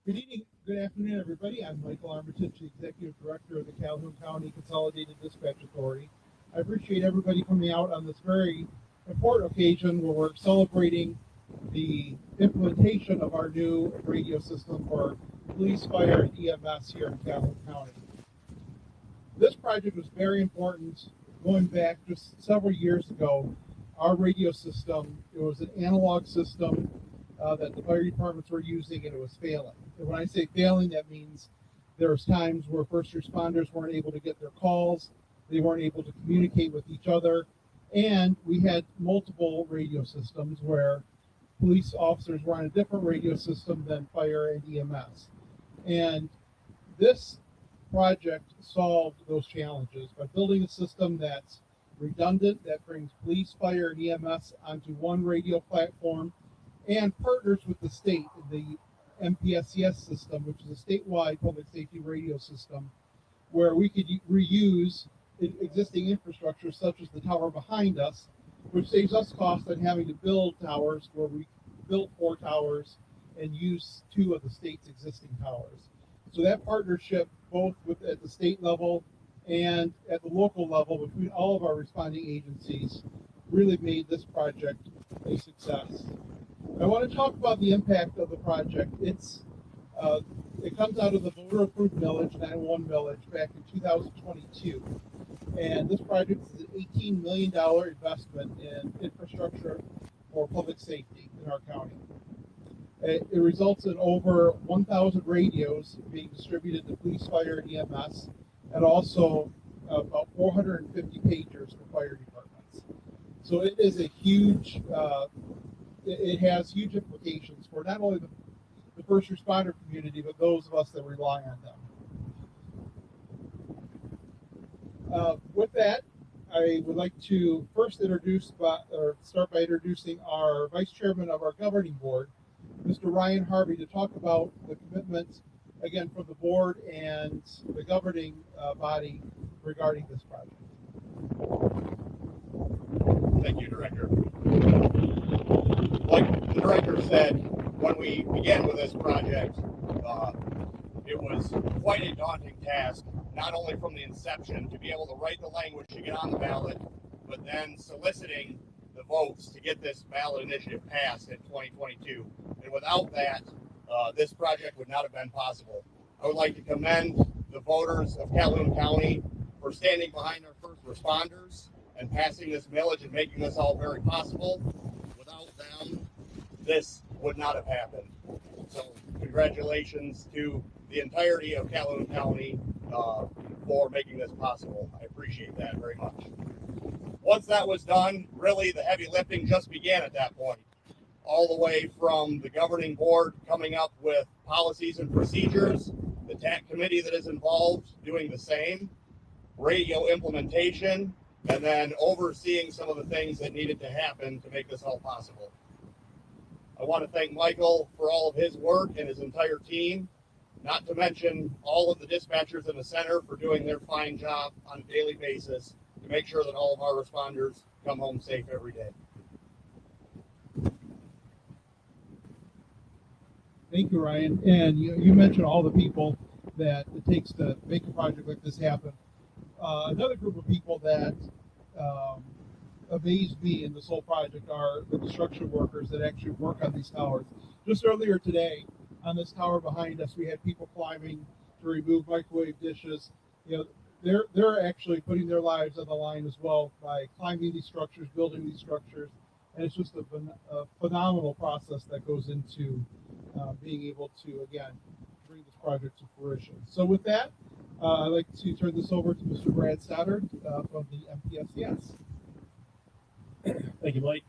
Good evening, good afternoon, everybody. I'm Michael Armitage, the Executive Director of the Calhoun County Consolidated Dispatch Authority. I appreciate everybody coming out on this very important occasion where we're celebrating the implementation of our new radio system for police, fire, and EMS here in Calhoun County. This project was very important going back just several years ago. Our radio system, it was an analog system that the fire departments were using, and it was failing. And when I say failing, that means there was times where first responders weren't able to get their calls, they weren't able to communicate with each other, and we had multiple radio systems where police officers were on a different radio system than fire and EMS. And this project solved those challenges by building a system that's redundant, that brings police, fire, and EMS onto one radio platform, and partners with the state, the MPSCS system, which is a statewide public safety radio system, where we could reuse existing infrastructure such as the tower behind us, which saves us cost on having to build towers, where we built 4 towers and use 2 of the state's existing towers. So that partnership, both at the state level and at the local level between all of our responding agencies, really made this project a success. I want to talk about the impact of the project. It comes out of the voter-approved millage, 901 millage, back in 2022. And this project is an $18 million investment in infrastructure for public safety in our county. It results in over 1,000 radios being distributed to police, fire, and EMS, and also about 450 pagers for fire departments. So it is a huge, it has huge implications for not only the first responder community, but those of us that rely on them. With that, I would like to first start by introducing our Vice Chairman of our Governing Board, Mr. Ryan Harvey, to talk about the commitment, again, from the board and the governing body regarding this project. Thank you, Director. Like the Director said, when we began with this project, it was quite a daunting task, not only from the inception to be able to write the language to get on the ballot, but then soliciting the votes to get this ballot initiative passed in 2022. And without that, this project would not have been possible. I would like to commend the voters of Calhoun County for standing behind our first responders and passing this millage and making this all very possible. Without them, this would not have happened. So congratulations to the entirety of Calhoun County for making this possible. I appreciate that very much. Once that was done, really the heavy lifting just began at that point. All the way from the governing board coming up with policies and procedures, the TAC committee that is involved doing the same, radio implementation, and then overseeing some of the things that needed to happen to make this all possible. I want to thank Michael for all of his work and his entire team, not to mention all of the dispatchers in the center for doing their fine job on a daily basis to make sure that all of our responders come home safe every day. Thank you, Ryan. And you mentioned all the people that it takes to make a project like this happen. Another group of people that amazed me in this whole project are the construction workers that actually work on these towers. Just earlier today, on this tower behind us, we had people climbing to remove microwave dishes. They're actually putting their lives on the line as well by climbing these structures, building these structures, and it's just a phenomenal process that goes into being able to, again, bring this project to fruition. So with that, I'd like to turn this over to Mr. Brad Stoddard from the MPSCS. Thank you, Mike.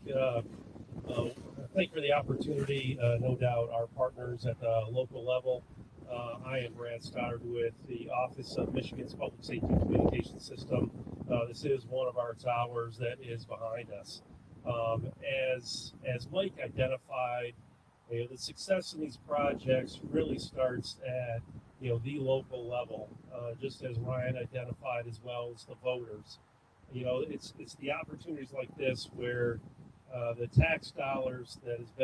Thank you for the opportunity. No doubt our partners at the local level. I am Brad Stoddard with the Office of Michigan's Public Safety Communications System. This is one of our towers that is behind us. As Mike identified, the success in these projects really starts at the local level, just as Ryan identified, as well as the voters. It's the opportunities like this where The tax dollars that have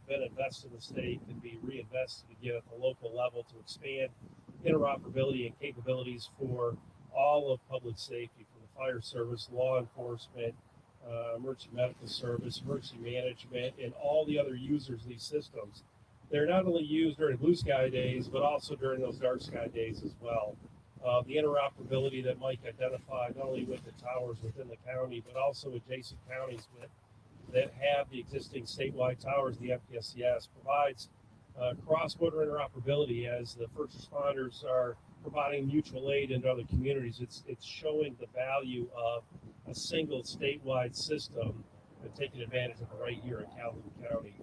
been invested in the state can be reinvested again at the local level to expand interoperability and capabilities for all of public safety, from the fire service, law enforcement, emergency medical service, emergency management, and all the other users of these systems. They're not only used during blue sky days, but also during those dark sky days as well. The interoperability that Mike identified, not only with the towers within the county, but also adjacent counties that have the existing statewide towers, the FPSCS, provides cross-border interoperability as the first responders are providing mutual aid into other communities. It's showing the value of a single statewide system and taking advantage of it right here in Calhoun County.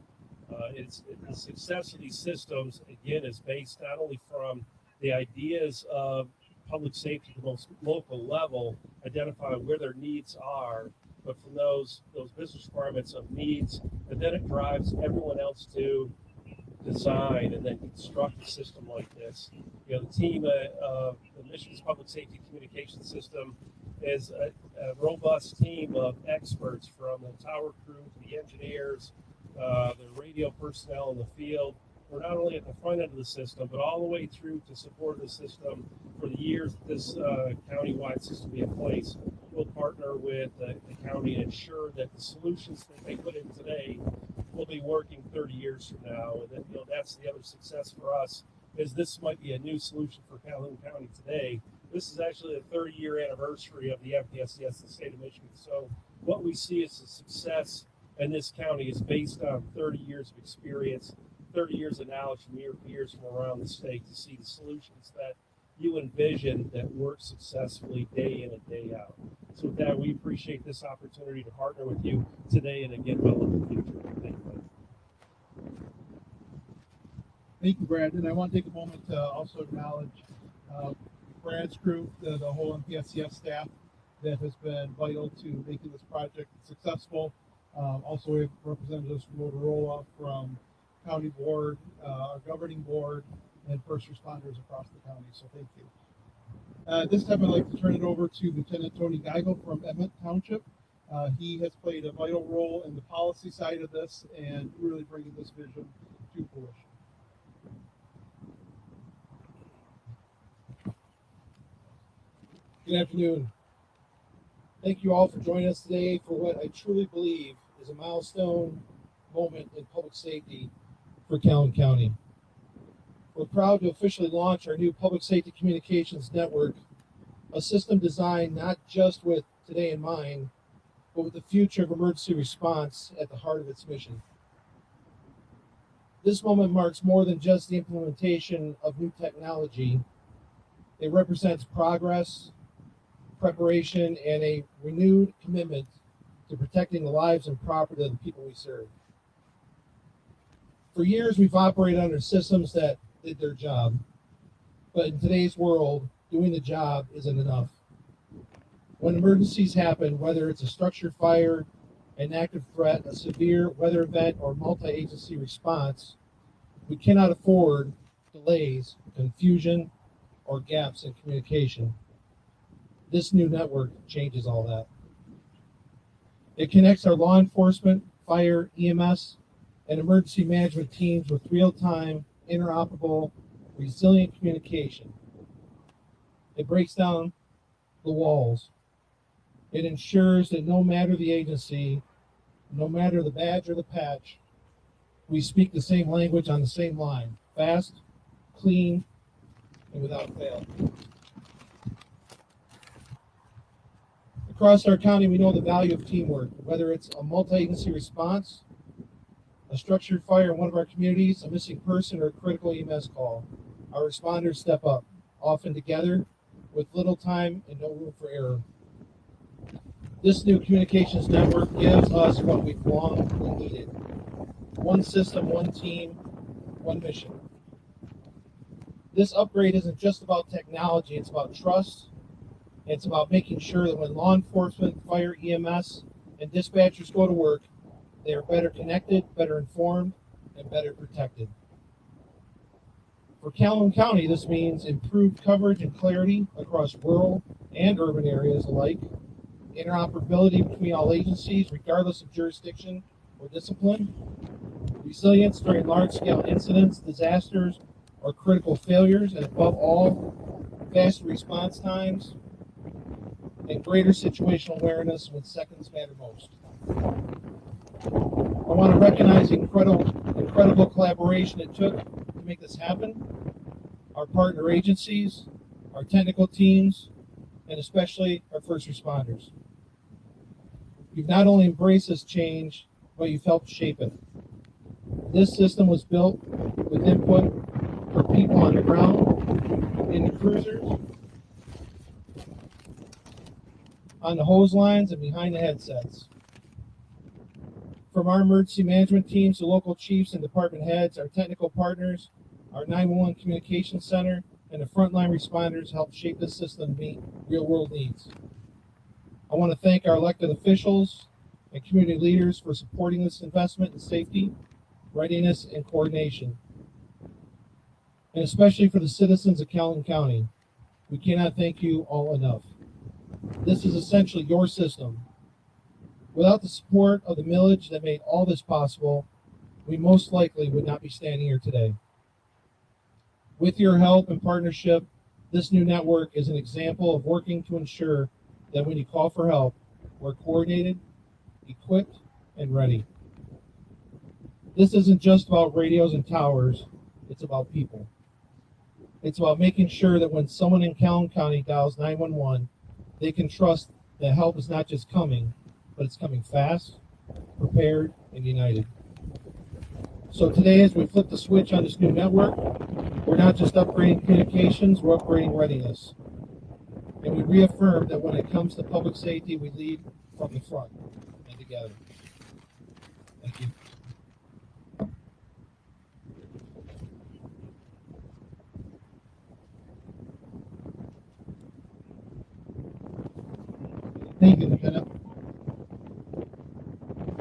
The success of these systems, again, is based not only from the ideas of public safety at the most local level, identifying where their needs are, but from those business requirements of needs, and then it drives everyone else to design and then construct a system like this. You know, the team, the Michigan's Public Safety Communication System is a robust team of experts, from the tower crew to the engineers, the radio personnel in the field. We're not only at the front end of the system, but all the way through to support the system for the years that this county-wide system will be in place. We'll partner with the county and ensure that the solutions that they put in today will be working 30 years from now. And then, that's the other success for us, is this might be a new solution for Calhoun County today. This is actually the 30-year anniversary of the FPSCS in the state of Michigan. So what we see as a success in this county is based on 30 years of experience, 30 years of knowledge from your peers from around the state to see the solutions that you envision that work successfully day in and day out. So with that, we appreciate this opportunity to partner with you today and again well in the future. Thank you. Thank you, Brad. And I want to take a moment to also acknowledge Brad's crew, the whole MPSCS staff that has been vital to making this project successful. Also, we have representatives from Motorola, from County Board, our governing board, and first responders across the county. So thank you. This time I'd like to turn it over to Lieutenant Tony Geigel from Emmett Township. He has played a vital role in the policy side of this and really bringing this vision to fruition. Good afternoon. Thank you all for joining us today for what I truly believe is a milestone moment in public safety for Calhoun County. We're proud to officially launch our new public safety communications network, a system designed not just with today in mind, but with the future of emergency response at the heart of its mission. This moment marks more than just the implementation of new technology. It represents progress, preparation, and a renewed commitment to protecting the lives and property of the people we serve. For years, we've operated under systems that did their job, but in today's world, doing the job isn't enough. When emergencies happen, whether it's a structured fire, an active threat, a severe weather event, or multi-agency response, we cannot afford delays, confusion, or gaps in communication. This new network changes all that. It connects our law enforcement, fire, EMS, and emergency management teams with real-time, interoperable, resilient communication. It breaks down the walls. It ensures that no matter the agency, no matter the badge or the patch, we speak the same language on the same line: fast, clean, and without fail. Across our county, we know the value of teamwork, whether it's a multi-agency response, a structured fire in one of our communities, a missing person, or a critical EMS call. Our responders step up, often together, with little time and no room for error. This new communications network gives us what we've long needed: one system, one team, one mission. This upgrade isn't just about technology, it's about trust. It's about making sure that when law enforcement, fire, EMS, and dispatchers go to work, they are better connected, better informed, and better protected. For Calhoun County, this means improved coverage and clarity across rural and urban areas alike, interoperability between all agencies, regardless of jurisdiction or discipline, resilience during large-scale incidents, disasters, or critical failures, and above all, faster response times, and greater situational awareness when seconds matter most. I want to recognize the incredible collaboration it took to make this happen, our partner agencies, our technical teams, and especially our first responders. You've not only embraced this change, but you've helped shape it. This system was built with input from people on the ground, in the cruisers, on the hose lines, and behind the headsets. From our emergency management teams to local chiefs and department heads, our technical partners, our 911 communications center, and the frontline responders helped shape this system to meet real-world needs. I want to thank our elected officials and community leaders for supporting this investment in safety, readiness, and coordination. And especially for the citizens of Calhoun County, we cannot thank you all enough. This is essentially your system. Without the support of the millage that made all this possible, we most likely would not be standing here today. With your help and partnership, this new network is an example of working to ensure that when you call for help, we're coordinated, equipped, and ready. This isn't just about radios and towers, it's about people. It's about making sure that when someone in Calhoun County dials 911, they can trust that help is not just coming, but it's coming fast, prepared, and united. So today, as we flip the switch on this new network, we're not just upgrading communications, we're upgrading readiness. And we reaffirm that when it comes to public safety, we lead from the front and together. Thank you. Thank you, Lieutenant.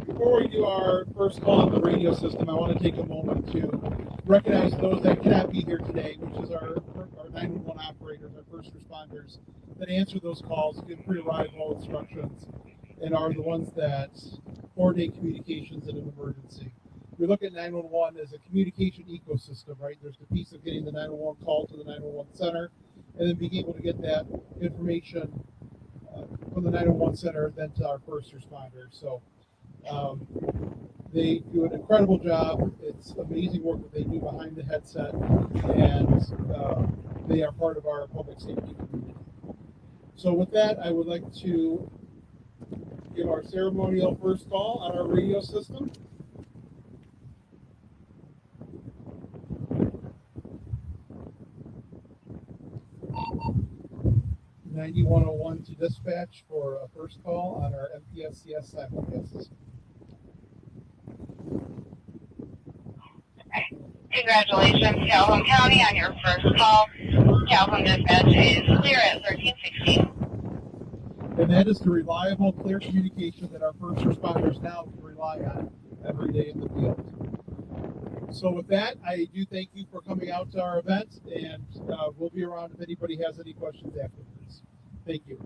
Before we do our first call on the radio system, I want to take a moment to recognize those that cannot be here today, which is our 911 operators, our first responders that answer those calls, give pre-arrival instructions, and are the ones that coordinate communications in an emergency. We look at 911 as a communication ecosystem, right? There's the piece of getting the 911 call to the 911 center, and then being able to get that information from the 911 center then to our first responders. So they do an incredible job. It's amazing work that they do behind the headset, and they are part of our public safety community. So with that, I would like to give our ceremonial first call on our radio system. (9101) to dispatch for a first call on our MPSCS simulcast system. Congratulations, Calhoun County, on your first call. Calhoun dispatch is clear at 1316. And that is the reliable, clear communication that our first responders now can rely on every day in the field. So with that, I do thank you for coming out to our event, and we'll be around if anybody has any questions afterwards. Thank you.